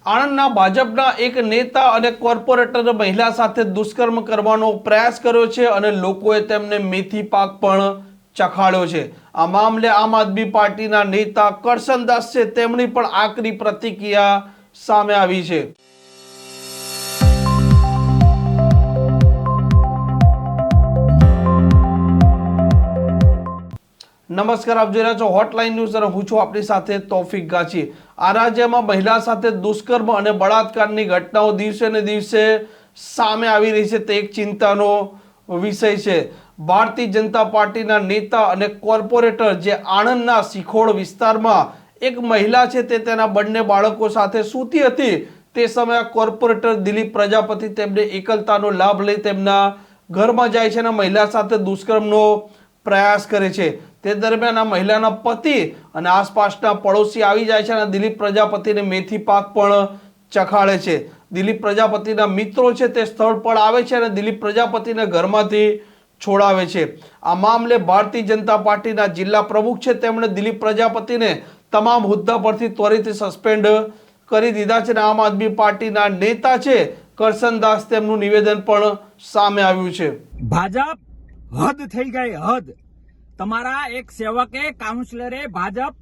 આણંદના ભાજપના એક નેતા અને કોર્પોરેટર મહિલા સાથે દુષ્કર્મ કરવાનો પ્રયાસ કર્યો છે અને લોકોએ તેમને મેથી પાક પણ ચખાડ્યો છે। આ મામલે આમ આદમી પાર્ટીના નેતા કરશનદાસ છે તેમની પણ આકરી પ્રતિક્રિયા સામે આવી છે। નમસ્કાર, આપ જોઈ રહ્યા છો હોટલાઇન ન્યૂઝ અને હું છું આપની સાથે તૌફિક ગાચી। આ રાજ્યમાં મહિલા સાથે દુષ્કર્મ અને બળાત્કારની ઘટનાઓ દિવસે ને દિવસે સામે આવી રહી છે તે એક ચિંતાનો વિષય છે। ભારતીય જનતા પાર્ટીના નેતા અને કોર્પોરેટર જે આણંદના શિખોડ વિસ્તારમાં એક મહિલા છે તે તેના બંને બાળકો સાથે સૂતી હતી તે સમયે કોર્પોરેટર દિલીપ પ્રજાપતિ તેમને એકલતાનો લાભ લઈ તેમના ઘરમાં જાય છે અને મહિલા સાથે દુષ્કર્મનો પ્રયાસ કરે છે। તે દરમિયાન આ મહિલાના પતિ અને આસપાસના પડોશી આવી જાય છે અને દિલીપ પ્રજાપતિને મેથી પાક પણ ચખાડે છે। દિલીપ પ્રજાપતિના મિત્રો છે તે સ્થળ પર આવે છે અને દિલીપ પ્રજાપતિને ઘરમાંથી છોડાવે છે। આ મામલે ભારતીય જનતા પાર્ટીના જિલ્લા પ્રમુખ છે તેમણે દિલીપ પ્રજાપતિને તમામ હોદ્દા પરથી ત્વરિત સસ્પેન્ડ કરી દીધા છે અને આમ આદમી પાર્ટીના નેતા છે કરશનદાસ તેમનું નિવેદન પણ સામે આવ્યું છે। ભાજપ હદ થઈ ગઈ, હદ। તમારા એક સેવકે કાઉન્સિલરે ભાજપ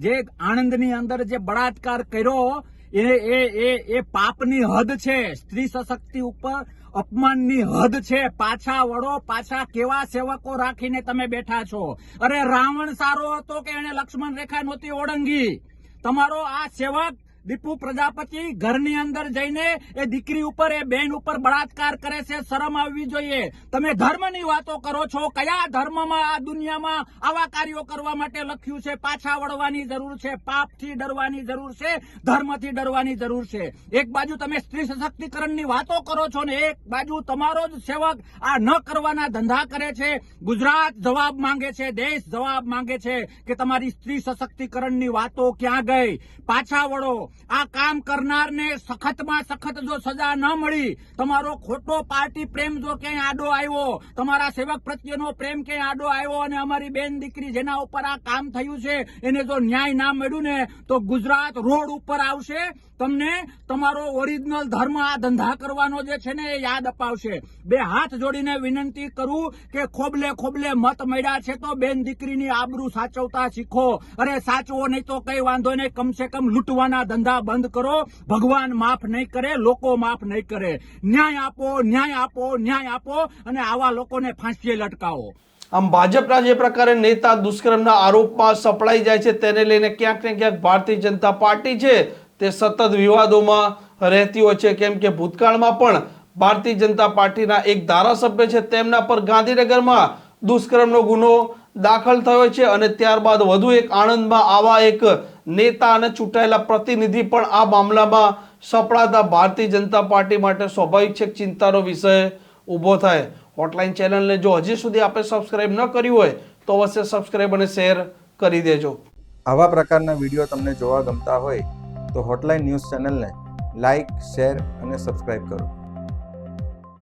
જે આણંદની અંદર જે બળાત્કાર કર્યો એ પાપની હદ છે। સ્ત્રી સશક્તિ ઉપર અપમાનની હદ છે। પાછા વળો, પાછા કેવા સેવકો રાખીને તમે બેઠા છો? અરે રાવણ સારો હતો કે એને લક્ષ્મણ રેખા નહોતી ઓળંગી? તમારો આ સેવક દીપુ પ્રજાપતિ ઘરની અંદર જઈને એ દીકરી ઉપર, એ બેન ઉપર બળાત્કાર કરે છે। શરમ આવવી જોઈએ। તમે ધર્મની વાતો કરો છો? કયા ધર્મમાં આ દુનિયામાં આવા કાર્યો કરવા માટે લખ્યું છે? પાછા વળવાની જરૂર છે, પાપથી ડરવાની જરૂર છે, ધર્મથી ડરવાની જરૂર છે। એક બાજુ તમે સ્ત્રી સશક્તિકરણની વાતો કરો છો ને એક બાજુ તમારો જ સેવક આ ન કરવાના ધંધા કરે છે। ગુજરાત જવાબ માંગે છે, દેશ જવાબ માંગે છે કે તમારી સ્ત્રી સશક્તિકરણની વાતો ક્યાં ગઈ? પાછા વળો। આ કામ કરનારને સખતમાં સખત જો સજા ન મળી, તમારો ખોટો પાર્ટી પ્રેમ જો ક્યાંય આડો આવ્યો, તમારા સેવક પ્રત્યેનો પ્રેમ ક્યાંય આડો આવ્યો અને અમારી બેન દીકરી જેના ઉપર આ કામ થયું છે એને જો ન્યાય ના મળ્યું ને તો ગુજરાત રોડ ઉપર આવશે। તમને તમારો ઓરિજિનલ ધર્મ આ ધંધા કરવાનો જે છે ને એ યાદ અપાવશે। બે હાથ જોડીને વિનંતી કરું કે ખોબલે ખોબલે મત મળ્યા છે તો બેન દીકરીની આબરૂ સાચવતા શીખો। અરે સાચવો નહીં તો કઈ વાંધો નહીં, કમસે કમ લૂંટવાના ધંધા બંધ કરો। ભગવાન માફ નહીં કરે, લોકો માફ નહીં કરે। ન્યાય આપો, ન્યાય આપો, ન્યાય આપો અને આવા લોકોને ફાંસીએ લટકાવો। આમ ભાજપના જે પ્રકારે નેતા દુષ્કર્મના આરોપમાં સપડાઈ જાય છે તેને લઈને ક્યાંક ને ક્યાંક ભારતીય જનતા પાર્ટી છે તે સતત વિવાદોમાં રહેતી હોય છે। કેમ કે ભૂતકાળમાં પણ ભારતીય જનતા પાર્ટીના એક ધારાસભ્ય છે તેમના પર ગાંધીનગરમાં દુષ્કર્મનો ગુનો દાખલ થયો છે અને ત્યારબાદ વધુ એક આણંદમાં આવા એક નેતા અને ચૂંટાયેલા પ્રતિનિધિ પણ આ મામલામાં સપડાતા ભારતીય જનતા પાર્ટી માટે સ્વાભાવિક છે ચિંતાનો વિષય ઊભો થાય। હોટલાઇન ચેનલને જો હજી સુધી આપણે સબસ્ક્રાઇબ ન કર્યું હોય તો અવશ્ય સબસ્ક્રાઇબ અને શેર કરી દેજો। આવા પ્રકારના વિડીયો તમને જોવા ગમતા હોય તો હોટલાઇન ન્યૂઝ ચેનલને લાઇક, શેર અને સબસ્ક્રાઇબ કરો।